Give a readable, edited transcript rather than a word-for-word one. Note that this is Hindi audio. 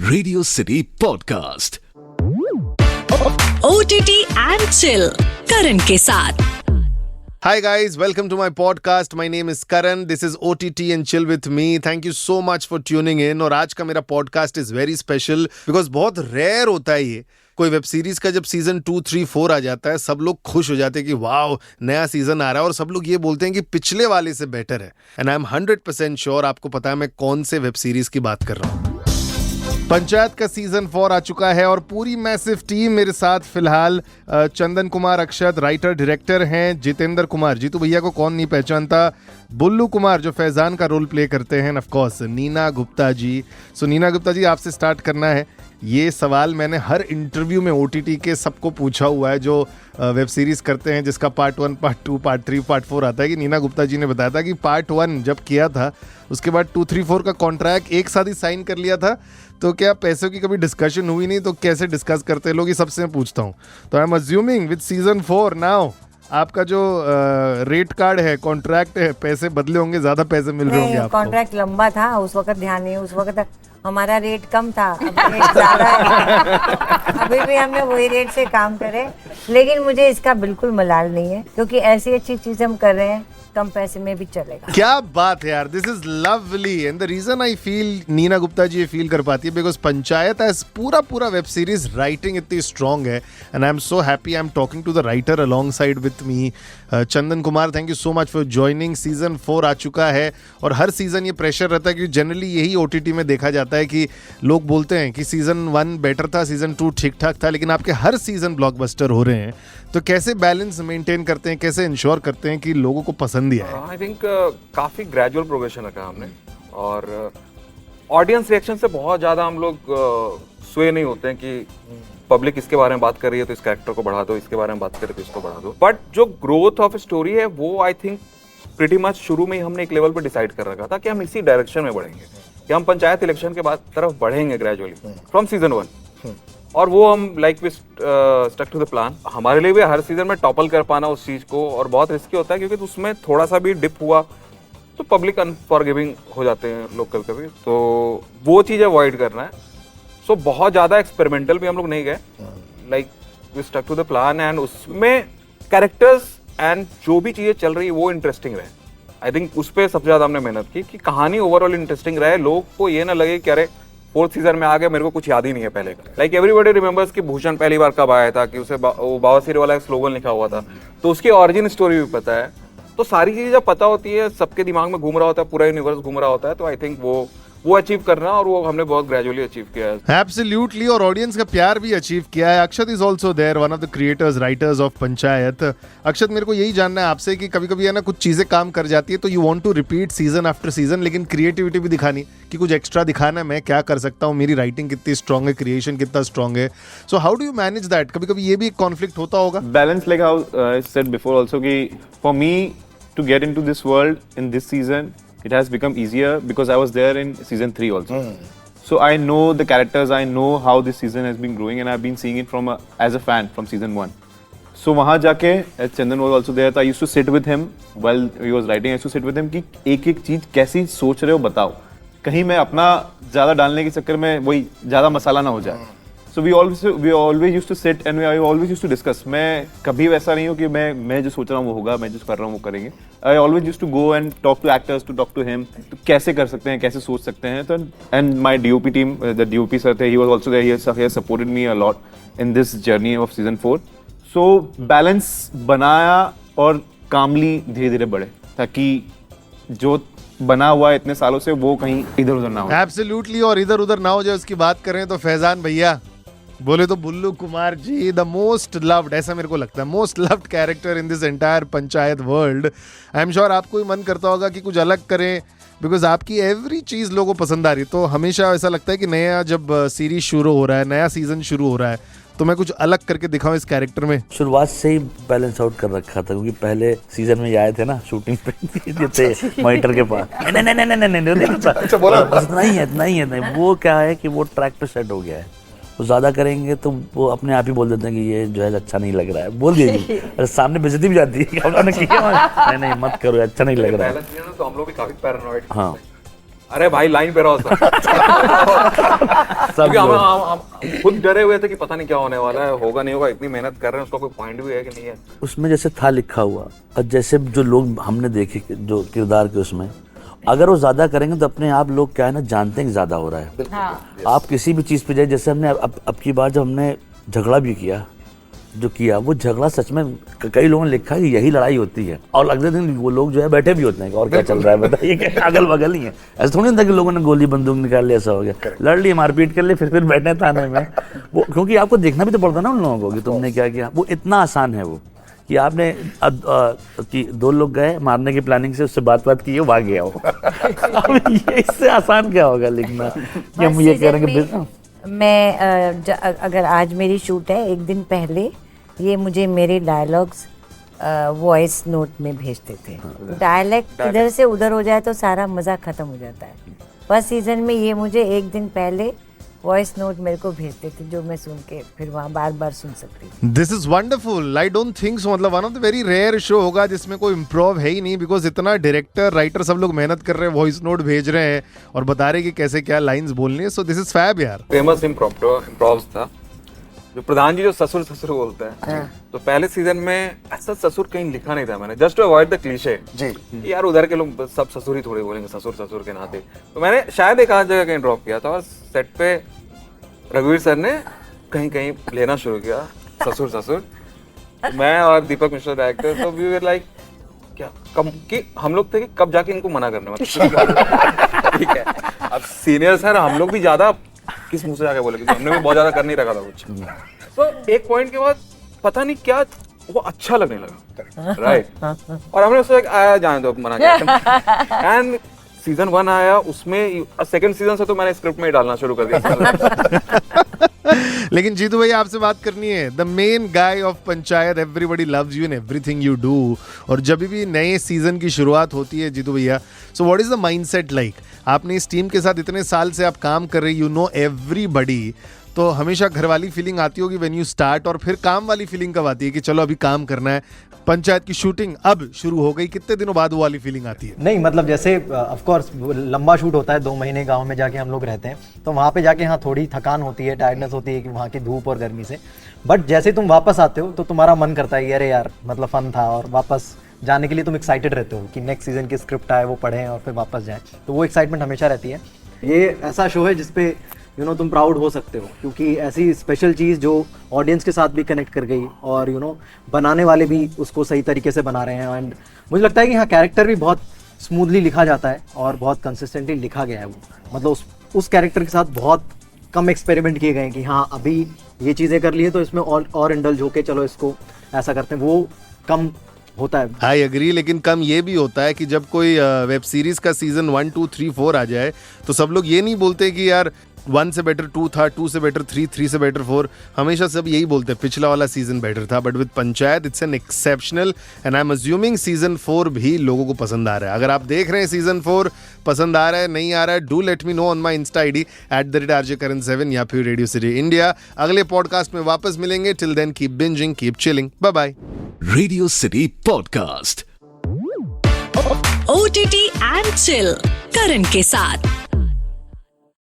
Radio city podcast OTT and chill Karan के साथ। Hi guys, welcome to my podcast. My name is Karan. This is OTT and Chill with me. Thank you so much for tuning in. और आज का मेरा podcast is very special because बहुत rare होता है ये। कोई वेब सीरीज का जब सीजन 2, 3, 4 आ जाता है सब लोग खुश हो जाते हैं कि वाओ नया सीजन आ रहा है और सब लोग ये बोलते हैं कि पिछले वाले से बेटर है। एंड आई एम 100% श्योर आपको पता है मैं कौन से वेब सीरीज की बात कर रहा हूँ। पंचायत का सीजन 4 आ चुका है और पूरी मैसिव टीम मेरे साथ फिलहाल चंदन कुमार अक्षत राइटर डायरेक्टर हैं, जितेंद्र कुमार जीतू भैया को कौन नहीं पहचानता, बुल्लू कुमार जो फैजान का रोल प्ले करते हैं, ऑफ कोर्स नीना गुप्ता जी। सो नीना गुप्ता जी आपसे स्टार्ट करना है। ये सवाल मैंने हर इंटरव्यू में OTT के सबको पूछा हुआ है जो वेब सीरीज करते हैं जिसका पार्ट 1, पार्ट 2, पार्ट 3, पार्ट 4 आता है कि नीना गुप्ता जी ने बताया था कि पार्ट 1 जब किया था उसके बाद 2, 3, 4 का कॉन्ट्रैक्ट एक साथ ही साइन कर लिया था, तो क्या पैसों की कभी डिस्कशन हुई नहीं, तो कैसे डिस्कस करते हैं लोग, ये सबसे मैं पूछता हूँ। तो I am assuming with season 4 now आपका जो रेट कार्ड है, कॉन्ट्रैक्ट है, पैसे बदले होंगे, ज्यादा पैसे मिल रहे होंगे आपको। कॉन्ट्रैक्ट लंबा था उस वक्त, ध्यान नहीं, उस वक्त हमारा रेट कम था, अब रेट ज्यादा है। अभी भी हमने वही रेट से काम करे, लेकिन मुझे इसका बिल्कुल मलाल नहीं है क्योंकि ऐसी अच्छी चीज हम कर रहे हैं, कम पैसे में भी चलेगा। क्या बात है यार, this is lovely and the reason I feel Neena Gupta ji ये फील कर पाती है बिकॉज पंचायत एज पूरा वेब सीरीज राइटिंग इतनी स्ट्रांग है and I am so happy I am talking to the writer alongside with me Chandan Kumar. Thank you so much for joining. Season 4 आ चुका है और हर सीजन ये प्रेशर रहता है कि जनरली यही OTT में देखा जाता है कि लोग बोलते हैं कि सीजन 1 बेटर था, सीजन 2 ठीक ठाक था, लेकिन आपके हर सीजन ब्लॉकबस्टर हो रहे हैं, तो कैसे बैलेंस मेंटेन करते हैं, कैसे इंश्योर करते हैं कि लोगों को पसंद ही आए? आई थिंक काफी ग्रेजुअल प्रोग्रेशन रखा हमने और ऑडियंस रिएक्शन से बहुत ज्यादा हम लोग स्वे नहीं होते हैं कि पब्लिक इसके बारे में बात कर रही है तो इस कैरेक्टर को बढ़ा दो, इसके बारे में बात कर रही है तो इसको बढ़ा दो। बट जो ग्रोथ ऑफ स्टोरी है वो आई थिंक प्रीटी मच शुरू में ही हमने एक लेवल पर डिसाइड कर रखा था कि हम इसी डायरेक्शन में बढ़ेंगे, कि हम पंचायत इलेक्शन के बाद तरफ बढ़ेंगे ग्रेजुअली फ्रॉम सीजन 1 और वो हम like we stuck to the plan. हमारे लिए भी हर सीजन में टॉपल कर पाना उस चीज को और बहुत रिस्की होता है क्योंकि उसमें थोड़ा सा भी डिप हुआ तो पब्लिक अनफॉरगिविंग हो जाते हैं लोग कभी कभी, तो वो चीज़ अवॉइड करना है। सो बहुत ज़्यादा एक्सपेरिमेंटल भी हम लोग नहीं गए, like we stuck to the plan and उसमें कैरेक्टर्स एंड जो भी चीज़ें चल रही है वो इंटरेस्टिंग रहे। आई थिंक उस पर सबसे ज़्यादा हमने मेहनत की कि कहानी ओवरऑल इंटरेस्टिंग रहे, लोग को ये ना लगे कि अरे 4th सीजन में आ गया मेरे को कुछ याद ही नहीं है पहले का। लाइक एवरीबॉडी रिमेंबर्स कि भूषण पहली बार कब आया था, कि उसे वो बावासीर वाला एक स्लोगन लिखा हुआ था, तो उसकी ऑरिजिन स्टोरी भी पता है। तो सारी चीजें जब पता होती है, सबके दिमाग में घूम रहा होता है, पूरा यूनिवर्स घूम रहा होता है, तो आई थिंक वो अचीव करना और वो हमने बहुत ग्रेजुअली अचीव किया है। एब्सोल्युटली, और ऑडियंस का प्यार भी अचीव किया है। Akshat is also there, one of the creators writers of Panchayat. Akshat, मेरे को यही जानना है आपसे कि कभी कभी है ना कुछ चीजें काम कर जाती है तो you want to repeat season after season, लेकिन क्रिएटिविटी भी दिखानी कि कुछ एक्स्ट्रा दिखाना है, मैं क्या कर सकता हूँ, मेरी राइटिंग कितनी स्ट्रांग है, क्रिएशन कितना स्ट्रांग है। So how do you manage that? कभी कभी ये भी एक कॉन्फ्लिक्ट होता होगा। Balance, like how I said before also, कि for me to get into this world in this season, it has become easier because I was there in season 3 also. So I know the characters, I know how this season has been growing and I've been seeing it from as a fan from season 1. So वहाँ जाके, as Chandan was also there, so I used to sit with him while he was writing. I used to sit with him कि एक चीज कैसी सोच रहे हो बताओ, कहीं मैं अपना ज्यादा डालने के चक्कर में वही ज्यादा मसाला ना हो जाए। So we always used to sit and I always used to discuss. मैं कभी वैसा नहीं हूँ कि मैं जो सोच रहा हूँ वो होगा, मैं जो कर रहा हूँ वो करेंगे। I always used to go and talk to actors, to talk to him. तो कैसे कर सकते हैं, कैसे सोच सकते हैं। तो and my DOP team, the DOP sir थे, he was also there. He has supported me a lot in this journey of season 4. So balance बनाया और calmly धीरे-धीरे बढ़े ताकि जो बना हुआ है इतने सालों से वो कहीं इधर-उधर ना हो। Absolutely, और इधर-उधर ना हो जाए उसकी बात करें तो फैजान भैया बोले तो बुल्लू Kumar ji the most loved, ऐसा मेरे को लगता है, most loved character in this entire panchayat world. I am sure आपको भी मन करता होगा कि कुछ अलग करें बिकॉज आपकी एवरी चीज लोगों को पसंद आ रही है। तो हमेशा ऐसा लगता है कि नया जब सीरीज शुरू हो रहा है, नया सीजन शुरू हो रहा है, तो मैं कुछ अलग करके दिखाऊं इस कैरेक्टर में। शुरुआत से ही बैलेंस आउट कर रखा था क्योंकि पहले सीजन में ये आए थे ना शूटिंग पे थे मॉनिटर के पास, नहीं इतना ही है, वो क्या है कि वो ट्रैक पे सेट हो गया है, वो ज्यादा करेंगे तो वो अपने आप ही बोल देते हैं कि ये जो है अच्छा नहीं लग रहा है, बोल दीजिए। अरे सामने बेइज्जती भी जाती है, नहीं मत करो, अच्छा नहीं लग रहा है। तो हम लोग भी काफी पैरानॉइड। हाँ, अरे भाई लाइन पे रहो सर। क्योंकि हम खुद डरे हुए थे कि पता नहीं क्या होने वाला है, होगा नहीं होगा, इतनी मेहनत कर रहे हैं, उसका कोई पॉइंट भी है कि नहीं है। उसमें जैसे था लिखा हुआ, और जैसे जो लोग हमने देखे जो किरदार के उसमें, अगर वो ज्यादा करेंगे तो अपने आप लोग क्या है ना जानते हैं कि ज्यादा हो रहा है। आप किसी भी चीज पे जाए, जैसे हमने अब की बार जब हमने झगड़ा भी किया, जो किया वो झगड़ा सच में कई लोगों ने लिखा कि यही लड़ाई होती है, और अगले दिन वो लोग जो है बैठे भी होते हैं और क्या चल रहा है बताइए, क्या अगल बगल ही है। ऐसा थोड़ी होता कि लोगों ने गोली बंदूक निकाल लिया, ऐसा हो गया, लड़ लिए, मारपीट कर लिए, फिर बैठे थाने में। वो क्योंकि आपको देखना भी तो पड़ता ना उन लोगों को कि तुमने क्या किया। वो इतना आसान है वो कि आपने कि दो लोग गए मारने की प्लानिंग से, उससे बात की, वो भाग गया हो। अब ये इससे आसान क्या होगा लिखना कि हम ये करेंगे। मैं अगर आज मेरी शूट है, एक दिन पहले ये मुझे मेरे डायलॉग्स वॉइस नोट में भेजते थे। डायलेक्ट इधर से उधर हो जाए तो सारा मजा खत्म हो जाता है। फर्स्ट सीजन में ये मुझे एक दिन पहले वॉइस नोट मेरे को भेजते थे, जो मैं सुन के फिर वहाँ बार बार सुन सकती हूँ। This is wonderful. I don't think so, मतलब one of the very rare show होगा जिसमें कोई इम्प्रोव है ही नहीं, बिकॉज इतना डायरेक्टर राइटर सब लोग मेहनत कर रहे हैं, वॉइस नोट भेज रहे हैं और बता रहे कि कैसे क्या लाइंस बोलनी है। सो दिस इज फैब यार। फेमस इम्प्रोव्स था जो प्रधान जी जो ससुर ससुर बोलते हैं। तो पहले सीजन में ऐसा ससुर कहीं लिखा नहीं था मैंने, just to avoid the cliche जी, यार उधर के लोग सब ससुर ही थोड़े बोलेंगे ससुर ससुर के नाते। तो मैंने शायद एक आध जगह कहीं ड्रॉप किया था, और सेट पे रघुवीर सर ने कहीं कहीं लेना शुरू किया ससुर ससुर। मैं और दीपक मिश्रा डायरेक्टर, तो वी वर लाइक क्या कम कि हम लोग थे कि कब जाके इनको मना करना, मतलब ठीक है। अब सीनियर सर हम लोग भी ज्यादा किस मुंह से जाके बोले, क्योंकि हमने भी बहुत ज्यादा कर नहीं रखा था कुछ। तो एक पॉइंट के बाद पता नहीं क्या वो अच्छा लगने लगा, राइट। और हमने उससे आया जाने दो, मना किया। एंड सीजन 1 आया, उसमें सेकंड सीजन से तो मैंने स्क्रिप्ट में ही डालना शुरू कर दिया। लेकिन जीतू भैया आपसे बात करनी है। The main guy of panchayat, everybody loves you in everything you do. और जब भी नए सीजन की शुरुआत होती है जीतू भैया, so what is the mindset like? आपने इस टीम के साथ इतने साल से आप काम कर रहे, यू नो एवरीबडी, तो हमेशा घर वाली फीलिंग आती होगी व्हेन यू स्टार्ट, और फिर काम वाली फीलिंग कब आती है कि चलो अभी काम करना है? पंचायत की शूटिंग अब शुरू हो गई, कितने दिनों बाद वो वाली फीलिंग आती है? नहीं मतलब जैसे ऑफ कोर्स लंबा शूट होता है, 2 महीने गांव में जाके हम लोग रहते हैं, तो वहाँ पे जाके हाँ थोड़ी थकान होती है, टायर्डनेस होती है कि वहाँ की धूप और गर्मी से। बट जैसे तुम वापस आते हो तो तुम्हारा मन करता है अरे यार मतलब फन था, और वापस जाने के लिए तुम एक्साइटेड रहते हो कि नेक्स्ट सीजन की स्क्रिप्ट आए वो पढ़ें और फिर वापस जाएं। तो वो एक्साइटमेंट हमेशा रहती है। ये ऐसा शो है जिसपे तुम प्राउड हो सकते हो, क्योंकि ऐसी स्पेशल चीज़ जो ऑडियंस के साथ भी कनेक्ट कर गई, और बनाने वाले भी उसको सही तरीके से बना रहे हैं। एंड मुझे लगता है कि हाँ कैरेक्टर भी बहुत स्मूथली लिखा जाता है और बहुत कंसिस्टेंटली लिखा गया है। वो मतलब उस कैरेक्टर के साथ बहुत कम एक्सपेरिमेंट किए गए हैं कि हाँ अभी ये चीज़ें कर लिए तो इसमें और इंडल्ज होके चलो इसको ऐसा करते हैं, वो कम होता है। आई एग्री, लेकिन कम ये भी होता है कि जब कोई वेब सीरीज का सीजन 1, 2, 3, 4 आ जाए तो सब लोग ये नहीं बोलते कि यार 1 से बेटर 2 था, 2 से बेटर 3, 3 से बेटर 4। हमेशा सब यही बोलते हैं पिछला वाला सीजन बेटर था। But with panchayat it's an exceptional, and I am assuming season 4 भी लोगों को पसंद आ रहा है। अगर आप देख रहे हैं सीजन 4 पसंद आ रहा है नहीं आ रहा है, do let me know on my insta ID @RJKaran7 या फिर रेडियो सिटी इंडिया। अगले पॉडकास्ट में वापस मिलेंगे। Till then keep bingeing, keep chilling, bye bye. Radio City Podcast. OTT and Chill Karan के साथ।